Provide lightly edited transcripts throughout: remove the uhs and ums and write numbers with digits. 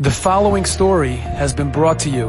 The following story has been brought to you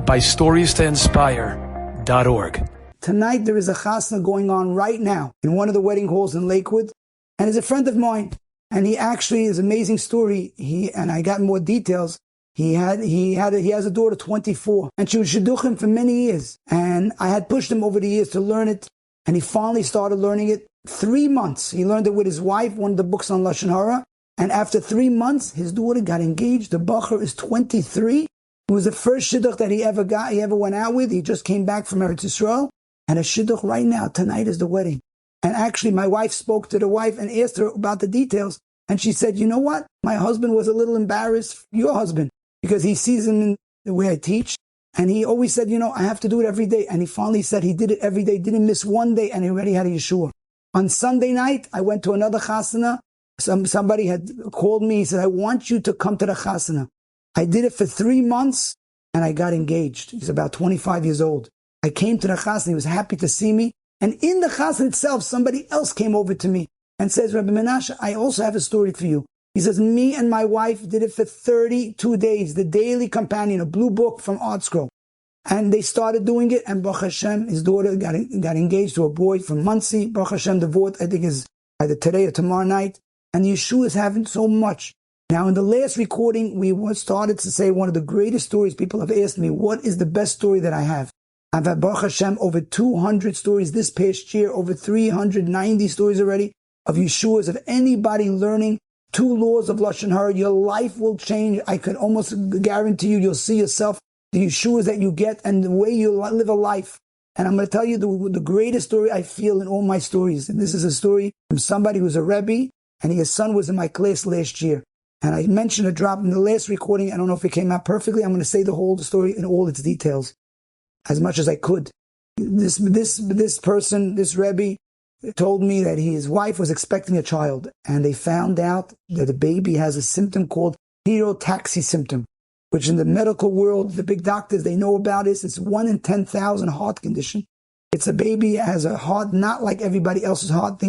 by StoriesToInspire.org. Tonight there is a chasna going on right now in one of the wedding halls in Lakewood, and he's a friend of mine. And he actually is an amazing story. I got more details. He has a daughter, 24, and she was shidduchim for many years. And I had pushed him over the years to learn it, and he finally started learning it. 3 months. He learned it with his wife, one of the books on Lashon Hara. And after 3 months, his daughter got engaged. The bacher is 23. It was the first shidduch that he ever went out with. He just came back from Eretz Yisrael. And a shidduch right now, tonight is the wedding. And actually, my wife spoke to the wife and asked her about the details. And she said, you know what? My husband was a little embarrassed, your husband, because he sees him in the way I teach. And he always said, I have to do it every day. And he finally said he did it every day, didn't miss one day, and he already had a Yeshua. On Sunday night, I went to another chasana. Somebody had called me. He said, I want you to come to the chasana. I did it for 3 months, and I got engaged. He's about 25 years old. I came to the chasana. He was happy to see me. And in the chasana itself, somebody else came over to me and says, Rabbi Menache, I also have a story for you. He says, me and my wife did it for 32 days, the Daily Companion, a blue book from Art Scroll. And they started doing it, and Baruch Hashem, his daughter got engaged to a boy from Muncie. Baruch Hashem, the vote, I think, is either today or tomorrow night. And Yeshua is having so much. Now, in the last recording, we started to say one of the greatest stories. People have asked me, what is the best story that I have? I've had, Baruch Hashem, over 200 stories this past year, over 390 stories already of Yeshua's, of anybody learning 2 laws of Lashon Hara. Your life will change. I could almost guarantee you'll see yourself, the Yeshuas that you get and the way you live a life. And I'm going to tell you the greatest story I feel in all my stories. And this is a story from somebody who's a Rabbi, and his son was in my class last year. And I mentioned a drop in the last recording. I don't know if it came out perfectly. I'm going to say the whole story in all its details, as much as I could. This person, this Rebbe, told me that his wife was expecting a child, and they found out that the baby has a symptom called herotaxy symptom, which in the medical world, the big doctors, they know about this. It's 1 in 10,000 heart condition. It's a baby that has a heart not like everybody else's heart.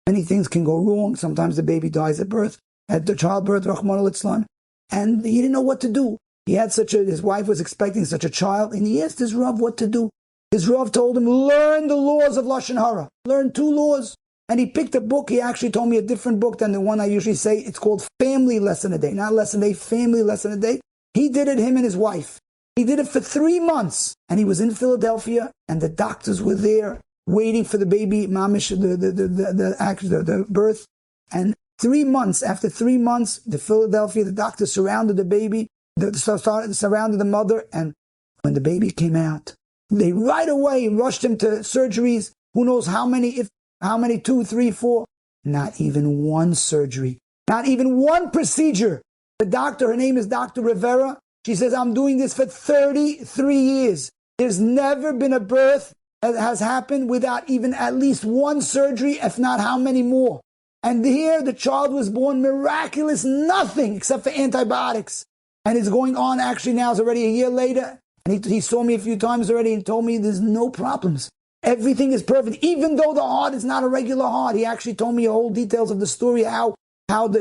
Many things can go wrong. Sometimes the baby dies at birth, at the childbirth, Rahman al-Islam. And he didn't know what to do. His wife was expecting such a child, and he asked his Rav what to do. His Rav told him, learn the laws of Lashon Hara. Learn 2 laws. And he picked a book. He actually told me a different book than the one I usually say. It's called Family Lesson a Day. Not Lesson a Day, Family Lesson a Day. He did it, him and his wife. He did it for 3 months. And he was in Philadelphia, and the doctors were there waiting for the baby, mamish, the birth. And 3 months, after 3 months, the doctors surrounded the baby, surrounded the mother, and when the baby came out, they right away rushed him to surgeries. Who knows how many, 2, 3, 4. Not even one surgery. Not even one procedure. The doctor, her name is Dr. Rivera. She says, I'm doing this for 33 years. There's never been a birth that has happened without even at least one surgery, if not how many more. And here the child was born miraculous, nothing except for antibiotics. And it's going on, actually now it's already a year later. And he saw me a few times already and told me there's no problems. Everything is perfect. Even though the heart is not a regular heart. He actually told me whole details of the story, how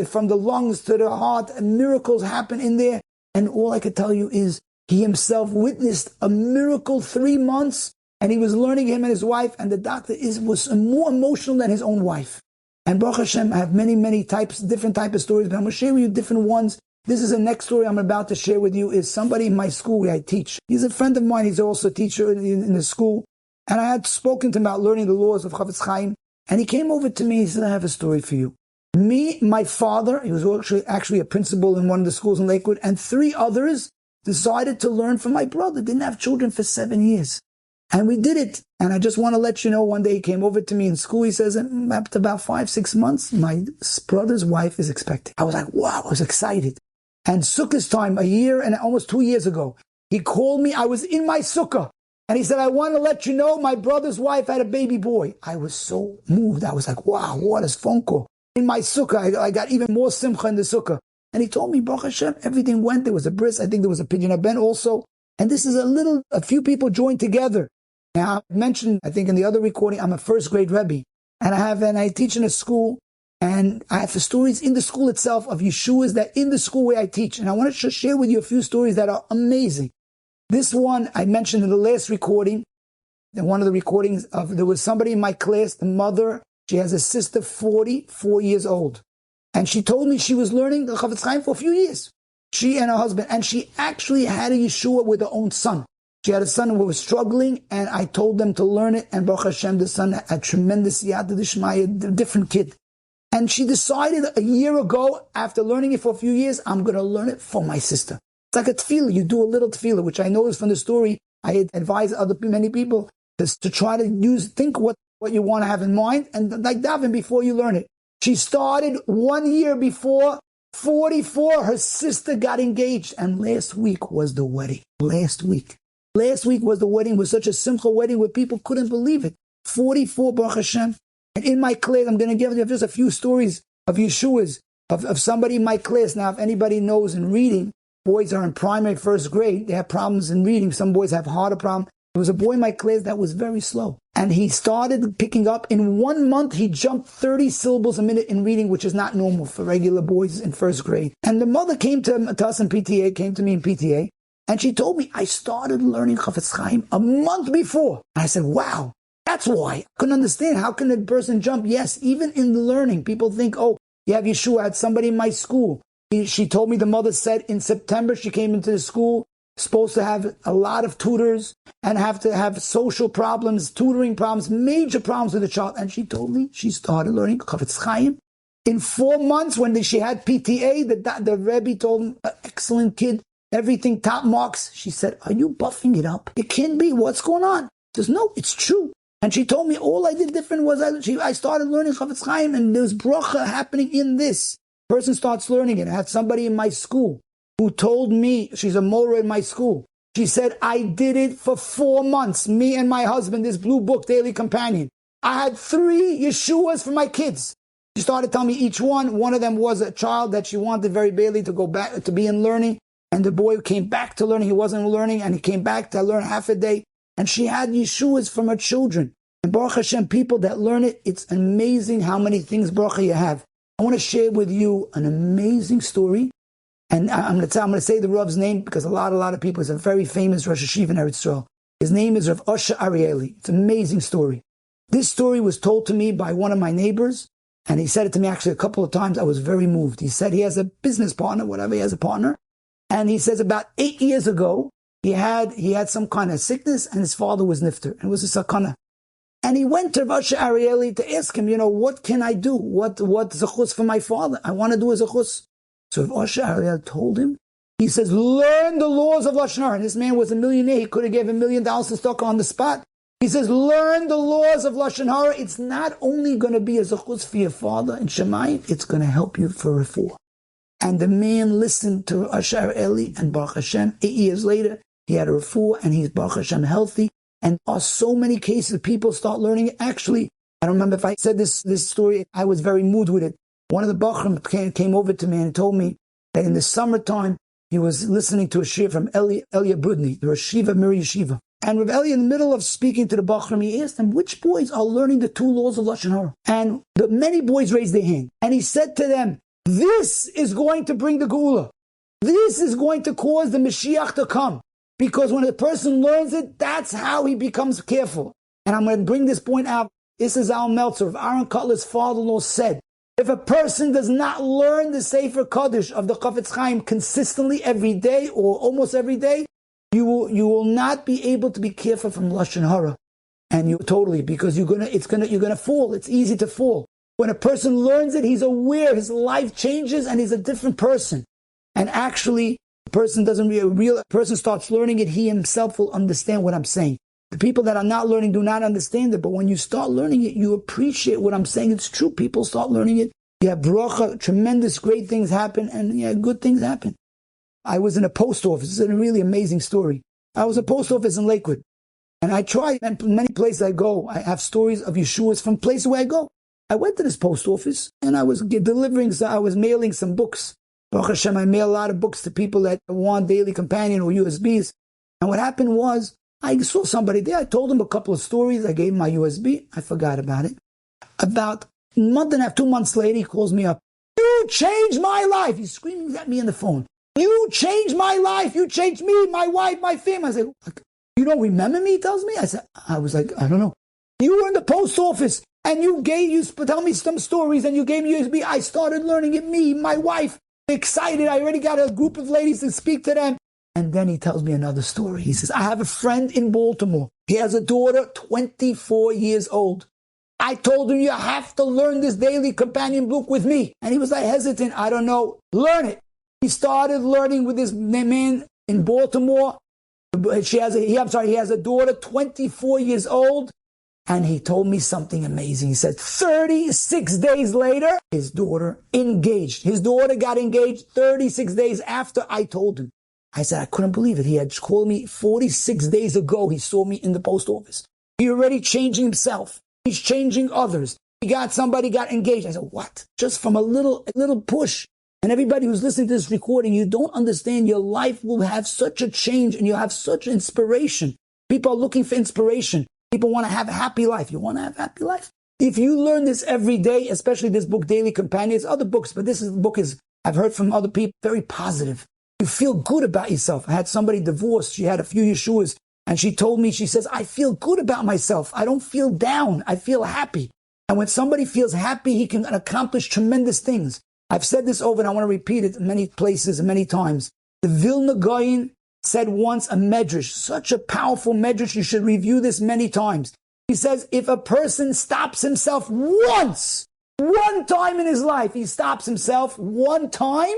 from the lungs to the heart, miracles happen in there. And all I could tell you is he himself witnessed a miracle 3 months, and he was learning, him and his wife, and the doctor was more emotional than his own wife. And Baruch Hashem, I have many, different types of stories, but I'm going to share with you different ones. This is the next story I'm about to share with you, is somebody in my school where I teach. He's a friend of mine. He's also a teacher in the school. And I had spoken to him about learning the laws of Chavetz Chaim. And he came over to me. He said, I have a story for you. Me, my father, he was actually a principal in one of the schools in Lakewood, and 3 others decided to learn from my brother. Didn't have children for 7 years. And we did it. And I just want to let you know, one day he came over to me in school. He says, after about 5-6 months, my brother's wife is expecting. I was like, wow, I was excited. And Sukkah's time, a year and almost 2 years ago, he called me. I was in my Sukkah. And he said, I want to let you know my brother's wife had a baby boy. I was so moved. I was like, wow, what a phone call. In my Sukkah, I got even more simcha in the Sukkah. And he told me, Baruch Hashem, everything went. There was a bris. I think there was a pidyon haben also. And this is a few people joined together. Now, I mentioned, I think in the other recording, I'm a first grade Rebbe. And I teach in a school And I have the stories in the school itself of Yeshuas that in the school where I teach. And I want to share with you a few stories that are amazing. This one I mentioned in the last recording, in one of the recordings there was somebody in my class, the mother, she has a sister 44 years old. And she told me she was learning the Chafetz Chaim for a few years. She and her husband. And she actually had a Yeshua with her own son. She had a son who was struggling, and I told them to learn it. And Baruch Hashem, the son had tremendous Yad D'Ishmaya, a different kid. And she decided a year ago, after learning it for a few years, I'm going to learn it for my sister. It's like a tefillah. You do a little tefillah, which I noticed from the story. I had advised many people to try to think what you want to have in mind, and like daven before you learn it. She started 1 year before 44. Her sister got engaged, and last week was the wedding. Last week was the wedding. It was such a simcha wedding where people couldn't believe it. 44, Baruch Hashem. And in my class, I'm going to give you just a few stories of Yeshuas, of somebody in my class. Now, if anybody knows in reading, boys are in primary, first grade. They have problems in reading. Some boys have harder problems. There was a boy in my class that was very slow. And he started picking up. In 1 month, he jumped 30 syllables a minute in reading, which is not normal for regular boys in first grade. And the mother came to us in PTA, came to me in PTA, and she told me, I started learning Chafetz Chaim a month before. And I said, wow, that's why. I couldn't understand. How can a person jump? Yes, even in the learning, people think, oh, you have Yeshua. I had somebody in my school. She told me the mother said in September she came into the school, supposed to have a lot of tutors and have to have social problems, tutoring problems, major problems with the child. And she told me she started learning Chafetz Chaim. In 4 months, when she had PTA, the Rabbi told him, excellent kid, everything top marks. She said, are you buffing it up? It can't be. What's going on? She says, no, it's true. And she told me all I did different was I started learning Chafetz Chaim, and there's bracha happening in this. Person starts learning it. I had somebody in my school who told me, she's a mora in my school. She said, I did it for 4 months, me and my husband, this blue book, Daily Companion. I had 3 Yeshuas for my kids. She started telling me each one. One of them was a child that she wanted very badly to go back to be in learning. And the boy came back to learning. He wasn't learning, and he came back to learn half a day. And she had Yeshuas from her children. And Baruch Hashem, people that learn it, it's amazing how many things, Baruch you have. I want to share with you an amazing story. And I'm going to say the Rav's name because a lot of people, is a very famous Rosh Hashiva in Eretz Yisrael. His name is Rav Osher Arieli. It's an amazing story. This story was told to me by one of my neighbors, and he said it to me actually a couple of times. I was very moved. He said he has a business partner, whatever, he has a partner. And he says about 8 years ago, he had some kind of sickness, and his father was nifter, and it was a sakana. And he went to Rav Osher Arieli to ask him, what can I do? What zechus for my father? I want to do a zechus. So Rav Osher Arieli told him, he says, learn the laws of Lashon Hara. And this man was a millionaire. He could have given $1 million to stock on the spot. He says, learn the laws of Lashon Hara. It's not only going to be a zechus for your father in Shemayim, it's going to help you for refuah. And the man listened to Rav Osher Arieli, and Baruch Hashem, 8 years later, he had a refuah, and he's Baruch Hashem healthy. And are so many cases people start learning it. Actually, I don't remember if I said this story. I was very moved with it. One of the Bachrim came over to me and told me that in the summertime, he was listening to a shir from Elia Brudny, the Rosh Yeshiva, Mir Yeshiva. And Rav Elia, in the middle of speaking to the Bachrim, he asked them, which boys are learning the 2 laws of Lashon Hara? And many boys raised their hand. And he said to them, this is going to bring the Geula. This is going to cause the Mashiach to come. Because when a person learns it, that's how he becomes careful. And I'm going to bring this point out. This is Al Meltzer, of Aaron Cutler's father-in-law, said, if a person does not learn the Sefer Kodesh of the Chafetz Chaim consistently every day or almost every day, you will not be able to be careful from Lashon Hara. And because you're gonna fall. It's easy to fall. When a person learns it, he's aware, his life changes, and he's a different person. And actually, a person starts learning it, he himself will understand what I'm saying. The people that are not learning do not understand it, but when you start learning it, you appreciate what I'm saying. It's true. People start learning it. You have bracha, tremendous, great things happen, and good things happen. I was in a post office. This is a really amazing story. I was a post office in Lakewood, and I tried, and many places I go, I have stories of Yeshuas from places where I go. I went to this post office, and I was mailing some books. Baruch Hashem, I mail a lot of books to people that want Daily Companion or USBs. And what happened was, I saw somebody there. I told him a couple of stories. I gave him my USB. I forgot about it. About month and a half, 2 months later, he calls me up. You changed my life. He's screaming at me on the phone. You changed my life. You changed me, my wife, my family. I said, you don't remember me, he tells me? I was like, I don't know. You were in the post office and you tell me some stories and you gave me USB. I started learning it, me, my wife, excited. I already got a group of ladies to speak to them. And then he tells me another story. He says, I have a friend in Baltimore. He has a daughter, 24 years old. I told him, you have to learn this daily companion book with me. And he was like hesitant. I don't know. Learn it. He started learning with this man in Baltimore. He has a daughter, 24 years old. And he told me something amazing. He said 36 days later, his daughter engaged. His daughter got engaged 36 days after I told him. I said, I couldn't believe it. He had called me 46 days ago. He saw me in the post office. He already changing himself. He's changing others. Somebody got engaged. I said, what? Just from a little push. And everybody who's listening to this recording, you don't understand your life will have such a change and you'll have such inspiration. People are looking for inspiration. People want to have a happy life. You want to have a happy life? If you learn this every day, especially this book, Daily Companions, other books, but book is, I've heard from other people, very positive. You feel good about yourself. I had somebody divorced. She had a few Yeshuas. And she told me, she says, I feel good about myself. I don't feel down. I feel happy. And when somebody feels happy, he can accomplish tremendous things. I've said this over and I want to repeat it in many places and many times. The Vilna Gaon said once a medrash, such a powerful medrash, you should review this many times. He says, if a person stops himself one time in his life, he stops himself one time,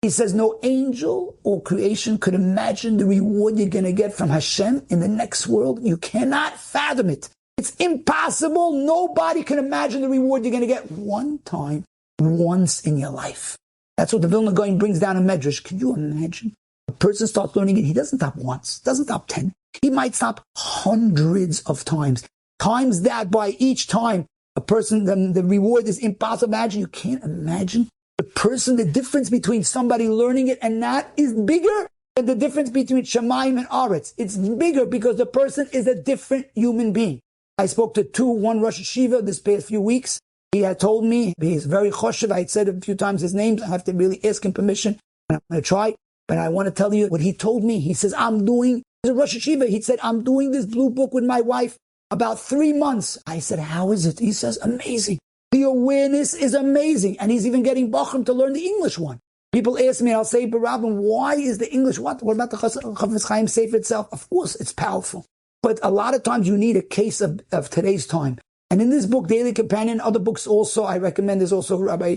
he says, no angel or creation could imagine the reward you're going to get from Hashem in the next world. You cannot fathom it. It's impossible. Nobody can imagine the reward you're going to get one time, once in your life. That's what the Vilna Gaon brings down in Medrash. Can you imagine? A person starts learning it. He doesn't stop once, doesn't stop 10. He might stop hundreds of times. Times that by each time a person, the reward is impossible. Imagine, you can't imagine. The difference between somebody learning it and not is bigger than the difference between Shamayim and Aretz. It's bigger because the person is a different human being. I spoke to one Rosh Hashiva this past few weeks. He had told me, he's very choshev. I had said a few times his names. I have to really ask him permission. I'm going to try. But I want to tell you what he told me. He says, he's a Rosh Hashiva. He said, I'm doing this blue book with my wife about 3 months. I said, how is it? He says, amazing. The awareness is amazing. And he's even getting Bachram to learn the English one. People ask me, and I'll say, but Rabbi, why is the English what? What about the Chafetz Chaim Sefer itself? Of course, it's powerful. But a lot of times you need a case of today's time. And in this book, Daily Companion, other books also, I recommend, there's also Rabbi,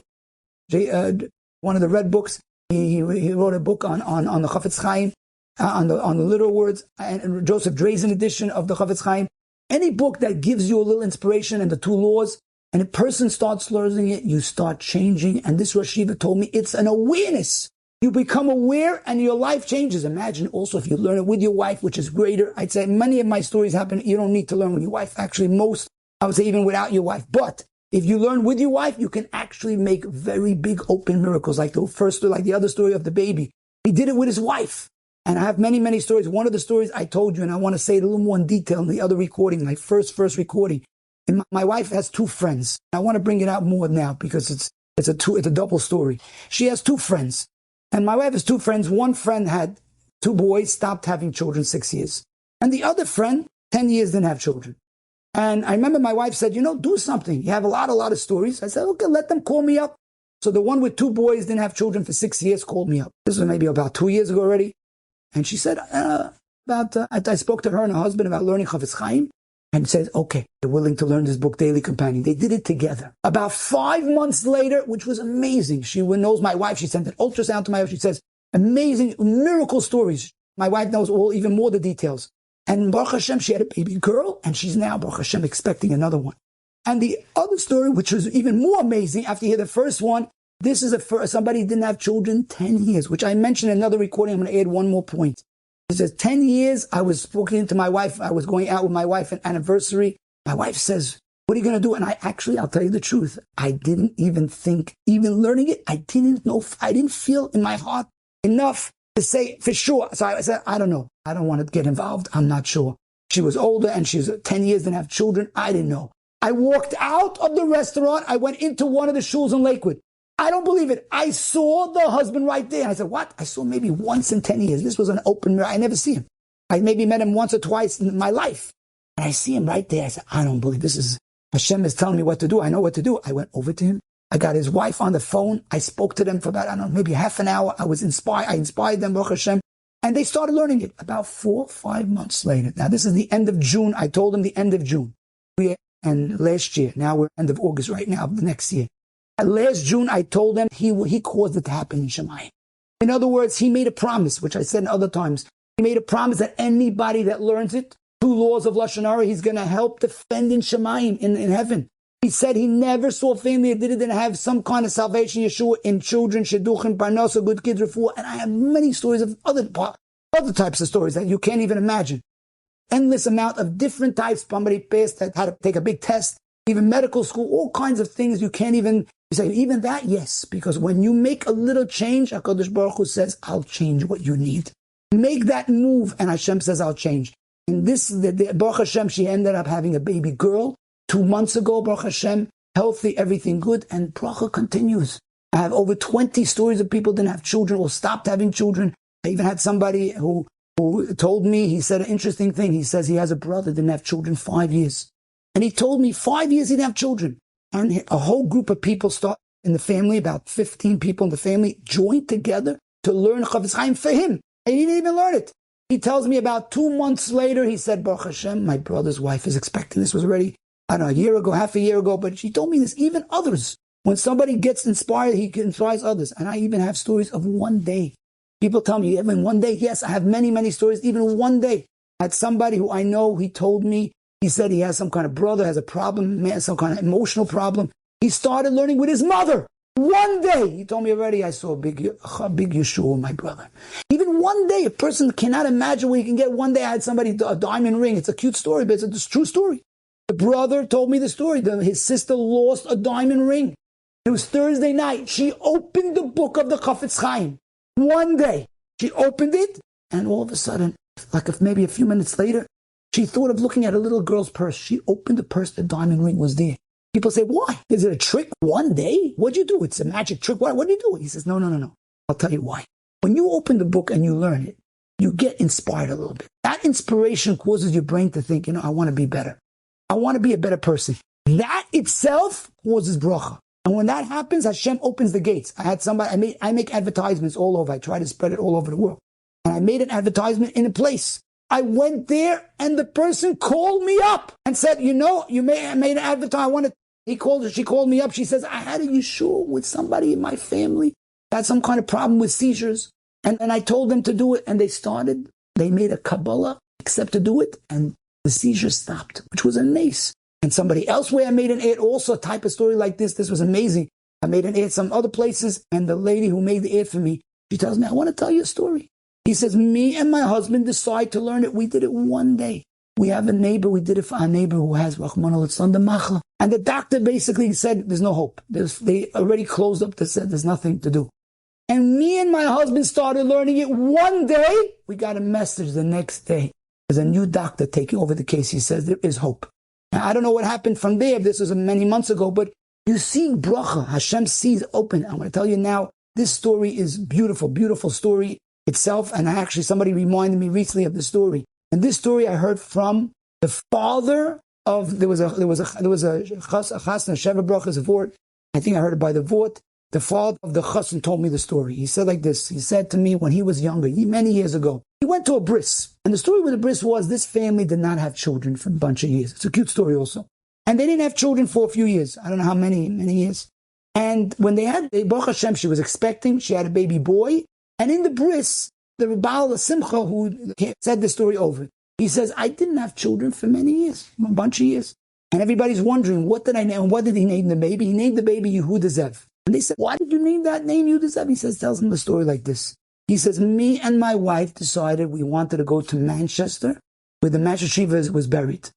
one of the red books. He wrote a book on the Chafetz Chaim, on the literal words, and Joseph Drazen edition of the Chafetz Chaim. Any book that gives you a little inspiration and the two laws, and a person starts learning it, you start changing. And this Rosh Hashiva told me it's an awareness. You become aware and your life changes. Imagine also if you learn it with your wife, which is greater. I'd say many of my stories happen, you don't need to learn with your wife. Actually, most, I would say even without your wife. But if you learn with your wife, you can actually make very big open miracles. Like the other story of the baby. He did it with his wife. And I have many, many stories. One of the stories I told you, and I want to say it a little more in detail in the other recording, my first recording. And my wife has 2 friends. I want to bring it out more now because it's a double story. She has 2 friends. And my wife has 2 friends. One friend had 2 boys, stopped having children 6 years. And the other friend, 10 years, didn't have children. And I remember my wife said, do something. You have a lot of stories. I said, okay, let them call me up. So the one with 2 boys didn't have children for 6 years called me up. This was maybe about 2 years ago already. And she said, I spoke to her and her husband about learning Chafetz Chaim. And says, okay, they're willing to learn this book, Daily Companion. They did it together. About 5 months later, which was amazing. She knows my wife. She sent an ultrasound to my wife. She says, amazing miracle stories. My wife knows even more the details. And Baruch Hashem, she had a baby girl, and she's now, Baruch Hashem, expecting another one. And the other story, which was even more amazing, after you hear the first one, this is somebody who didn't have children 10 years, which I mentioned in another recording. I'm going to add one more point. He says, 10 years, I was speaking to my wife. I was going out with my wife at anniversary. My wife says, what are you going to do? And I'll tell you the truth. I didn't even think, even learning it, I didn't know, I didn't feel in my heart enough to say for sure. So I said, I don't know. I don't want to get involved. I'm not sure. She was older and she was 10 years, didn't have children. I didn't know. I walked out of the restaurant. I went into one of the shuls in Lakewood. I don't believe it. I saw the husband right there. I said, what? I saw maybe once in 10 years. This was an open mirror. I never see him. I maybe met him once or twice in my life. And I see him right there. I said, I don't believe this is, Hashem is telling me what to do. I know what to do. I went over to him. I got his wife on the phone. I spoke to them for about, I don't know, maybe half an hour. I was inspired. I inspired them, Baruch Hashem. And they started learning it about 4 or 5 months later. Now, this is the end of June. I told them the end of June. And last year, now we're end of August right now, the next year. Last June, I told them he caused it to happen in Shemayim. In other words, he made a promise, which I said in other times. He made a promise that anybody that learns it, 2 laws of Lashon Hara, he's going to help defend in Shemayim, in heaven. He said he never saw a family that didn't have some kind of salvation, Yeshua, in children, shidduchim, parnasa, good kids, refuah. And I have many stories of other types of stories that you can't even imagine. Endless amount of different types. Somebody passed that had to take a big test, even medical school, all kinds of things you can't even, you say, even that, yes. Because when you make a little change, HaKadosh Baruch Hu says, I'll change what you need. Make that move, and Hashem says, I'll change. And this, the Baruch Hashem, she ended up having a baby girl 2 months ago, Baruch Hashem, healthy, everything good, and bracha continues. I have over 20 stories of people didn't have children or stopped having children. I even had somebody who told me, he said an interesting thing. He says he has a brother, didn't have children 5 years. And he told me 5 years he didn't have children. And a whole group of people start in the family, about 15 people in the family, joined together to learn Chafetz Chaim for him. And he didn't even learn it. He tells me about 2 months later, he said, Baruch Hashem, my brother's wife is expecting. This was already, I don't know, a year ago, half a year ago. But she told me this, even others. When somebody gets inspired, he inspires others. And I even have stories of one day. People tell me, even one day, yes, I have many, many stories. Even one day, I had somebody who I know, he told me, he said he has some kind of brother, has a problem, some kind of emotional problem. He started learning with his mother. One day, he told me already, I saw a big Yeshua, my brother. Even one day, a person cannot imagine what you can get. One day, I had somebody, a diamond ring. It's a cute story, but it's a true story. The brother told me the story. His sister lost a diamond ring. It was Thursday night. She opened the book of the Chafetz Chaim. One day, she opened it, and all of a sudden, maybe a few minutes later, she thought of looking at a little girl's purse. She opened the purse, the diamond ring was there. People say, why? Is it a trick? One day? What'd you do? It's a magic trick. What do you do? He says, no. I'll tell you why. When you open the book and you learn it, you get inspired a little bit. That inspiration causes your brain to think, I want to be better. I want to be a better person. That itself causes bracha. And when that happens, Hashem opens the gates. I had somebody, I make advertisements all over. I try to spread it all over the world. And I made an advertisement in a place. I went there and the person called me up and said, you made an advertisement. She called me up. She says, I had a Yeshua with somebody in my family that had some kind of problem with seizures. And I told them to do it. And they made a Kabbalah, except to do it. And the seizures stopped, which was a nace. And somebody elsewhere, I made an ad, also a type of story like this. This was amazing. I made an ad some other places, and the lady who made the ad for me, she tells me, I want to tell you a story. He says, me and my husband decide to learn it. We did it one day. We have a neighbor. We did it for our neighbor who has Rahman al-Islam, the Macha. And the doctor basically said, there's no hope. They already closed up. They said there's nothing to do. And me and my husband started learning it one day. We got a message the next day. There's a new doctor taking over the case. He says there is hope. Now, I don't know what happened from there. This was many months ago, but you see bracha. Hashem sees open. I'm going to tell you now, this story is beautiful, beautiful story itself. And somebody reminded me recently of the story. And this story I heard from the father of, there was a chasna, Sheva Brachas, a vort. I think I heard it by the vort. The father of the chasna told me the story. He said like this. He said to me when he was younger, many years ago, he went to a bris. And the story with the bris was this family did not have children for a bunch of years. It's a cute story also. And they didn't have children for a few years. I don't know how many years. And when Baruch Hashem, she was expecting, she had a baby boy. And in the bris, the Baal Simcha, who said the story over, he says, I didn't have children for many years, a bunch of years. And everybody's wondering, what did I name? What did he name the baby? He named the baby Yehuda Zev. And they said, why did you name that name Yehuda Zev? He says, tells them the story like this. He says, me and my wife decided we wanted to go to Manchester, where the Master Shiva was buried.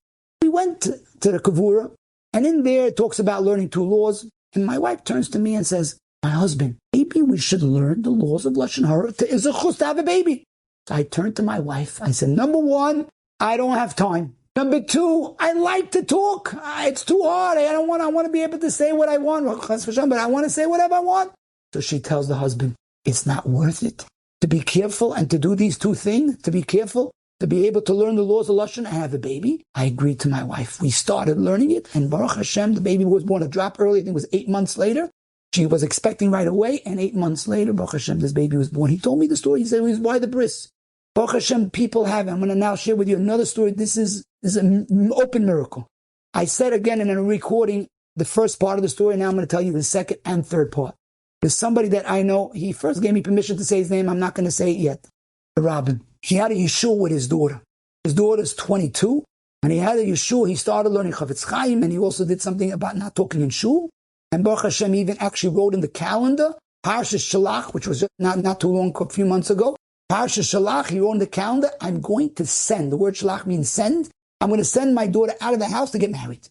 We went to the Kavura, and in there it talks about learning 2 laws. And my wife turns to me and says, my husband, maybe we should learn the laws of Lashon Hara to have a baby. So I turned to my wife. I said, number 1, I don't have time. Number two, I like to talk. It's too hard. I want to be able to say what I want, but I want to say whatever I want. So she tells the husband, it's not worth it to be careful and to do these two things, to be careful, to be able to learn the laws of Lashon and have a baby. I agreed to my wife. We started learning it, and Baruch Hashem, the baby was born a drop early. I think it was 8 months later. She was expecting right away, and 8 months later, Baruch Hashem, this baby was born. He told me the story. He said, why the bris? Baruch Hashem, people have it. I'm going to now share with you another story. This is an open miracle. I said again in a recording the first part of the story. Now I'm going to tell you the second and third part. There's somebody that I know. He first gave me permission to say his name. I'm not going to say it yet. The Rabbi. He had a yeshua with his daughter. His daughter's 22, and he had a yeshua. He started learning Chavetz Chaim, and he also did something about not talking in shul. And Baruch Hashem even actually wrote in the calendar, Parshas Shalach, which was just not too long, a few months ago. Parshas Shalach, he wrote in the calendar, I'm going to send. The word Shalach means send. I'm going to send my daughter out of the house to get married.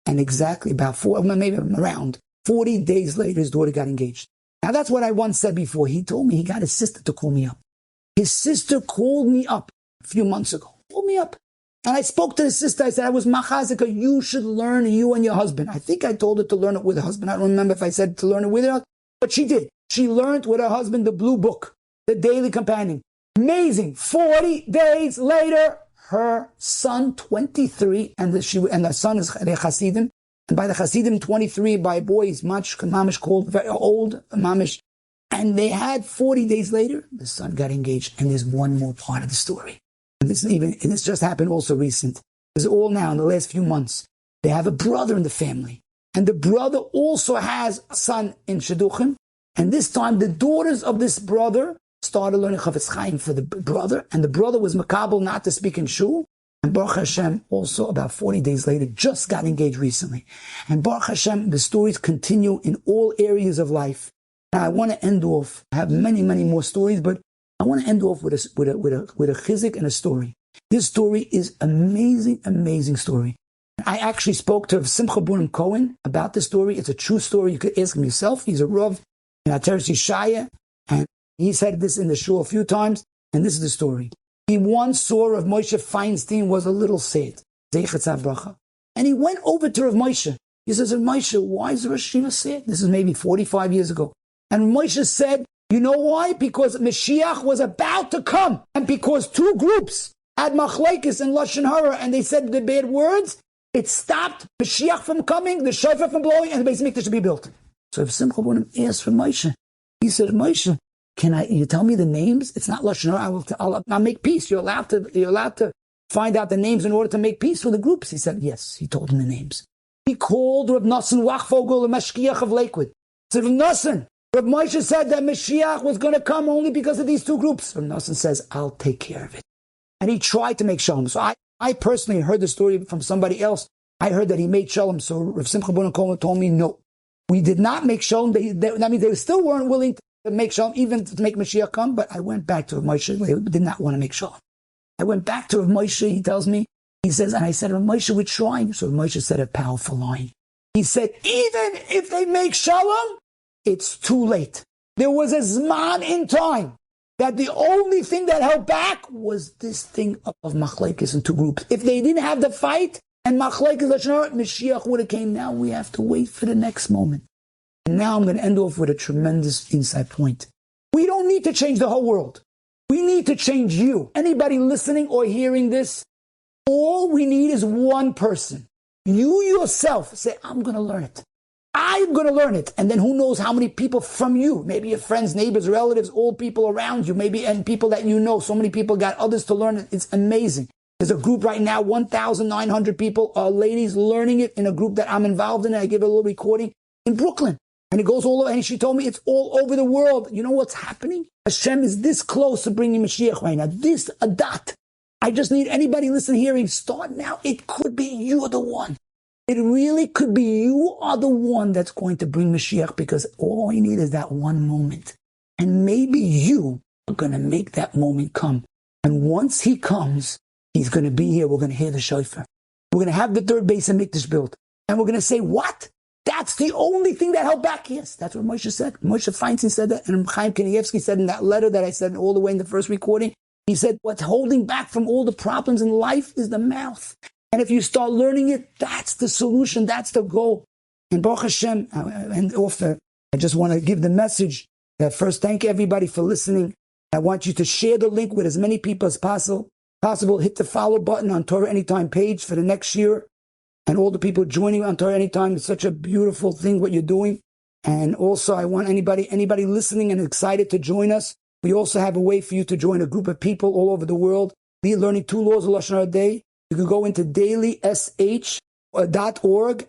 And exactly about around 40 days later, his daughter got engaged. Now that's what I once said before. He told me he got his sister to call me up. His sister called me up a few months ago. Called me up. And I spoke to the sister. I said, I was machazika. You should learn, you and your husband. I think I told her to learn it with her husband. I don't remember if I said to learn it with her, but she did. She learned with her husband the blue book, the daily companion. Amazing. 40 days later, her son, 23, and the son is the Hasidim. And by the Hasidim, 23, by boys, mamish called very old, mamish. And they had 40 days later, the son got engaged. And there's one more part of the story. And this just happened also recent. It's all now in the last few months. They have a brother in the family. And the brother also has a son in Shidduchim. And this time, the daughters of this brother started learning Chavetz Chaim for the brother. And the brother was makabel not to speak in shul. And Baruch Hashem also about 40 days later just got engaged recently. And Baruch Hashem, the stories continue in all areas of life. Now I want to end off, I have many, many more stories, but I want to end off with a chizik and a story. This story is amazing, amazing story. I actually spoke to Simcha Bunim Cohen about this story. It's a true story. You could ask him yourself. He's a Rav in Ateres Yeshaya, and he said this in the shul a few times, and this is the story. He once saw Rav Moshe Feinstein was a little sad, and he went over to Rav Moshe. He says, Rav Moshe, why is Rosh Yeshiva sad? This is maybe 45 years ago. And Moshe said, you know why? Because Mashiach was about to come. And because two groups had machlekes and Lashon Hara, and they said the bad words, it stopped Mashiach from coming, the shofar from blowing, and the Beis Mikdash to be built. So if Simcha Bunim asked for Moshe, he said, Moshe, you tell me the names? It's not Lashon Hara. I'll make peace. You're allowed to find out the names in order to make peace for the groups. He said, yes. He told him the names. He called Rav Nosson Wachvogel, the Mashkiach of Lakewood. He said, Rav Nosson, Rav Moshe said that Mashiach was going to come only because of these two groups. Rav Nosson says, I'll take care of it. And he tried to make shalom. So I personally heard the story from somebody else. I heard that he made shalom. So Rav Simcha Bunim Cohen told me, no, we did not make shalom. That means they still weren't willing to make shalom, even to make Mashiach come. But I went back to Rav Moshe. They did not want to make shalom. I went back to Rav Moshe. He tells me, he says, and I said, Rav Moshe, we're trying. So Rav Moshe said a powerful line. He said, even if they make shalom, it's too late. There was a zman in time that the only thing that held back was this thing of machlekes in two groups. If they didn't have the fight and machlekes Lashon Hara, Mashiach would have came. Now we have to wait for the next moment. And now I'm going to end off with a tremendous insight point. We don't need to change the whole world. We need to change you. Anybody listening or hearing this, all we need is one person. You yourself say, I'm going to learn it. I'm going to learn it. And then who knows how many people from you, maybe your friends, neighbors, relatives, all people around you, maybe, and people that you know, so many people got others to learn it. It's amazing. There's a group right now, 1,900 people, ladies learning it in a group that I'm involved in. I give a little recording in Brooklyn. And it goes all over, and she told me it's all over the world. You know what's happening? Hashem is this close to bringing Mashiach right now. This, a dot. I just need anybody listening, hearing, start now. It could be you're the one. It really could be you are the one that's going to bring Mashiach, because all we need is that one moment. And maybe you are going to make that moment come. And once he comes, he's going to be here. We're going to hear the shofar. We're going to have the third Beis Mikdash built. And we're going to say, what? That's the only thing that held back. Yes, that's what Moshe said. Moshe Feinstein said that. And Chaim Kanievsky said in that letter that I said all the way in the first recording, he said, what's holding back from all the problems in life is the mouth. And if you start learning it, that's the solution. That's the goal. And Baruch Hashem, and also, I just want to give the message that first, thank everybody for listening. I want you to share the link with as many people as possible. Hit the follow button on Torah Anytime page for the next year. And all the people joining on Torah Anytime, it's such a beautiful thing what you're doing. And also, I want anybody listening and excited to join us. We also have a way for you to join a group of people all over the world. Be learning 2 laws of Lashon Hara a day. You can go into dailysh.org,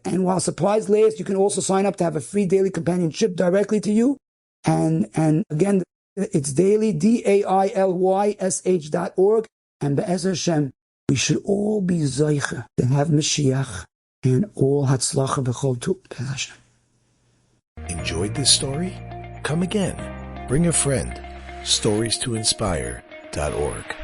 and while supplies last, you can also sign up to have a free daily companionship directly to you. And again, it's daily, DAILYSH.org. And Be'ezer Hashem, we should all be Zaycha to have Mashiach and all Hatzlacha B'chol Tu. Be'ezer Hashem. Enjoyed this story? Come again. Bring a friend. StoriesToInspire.org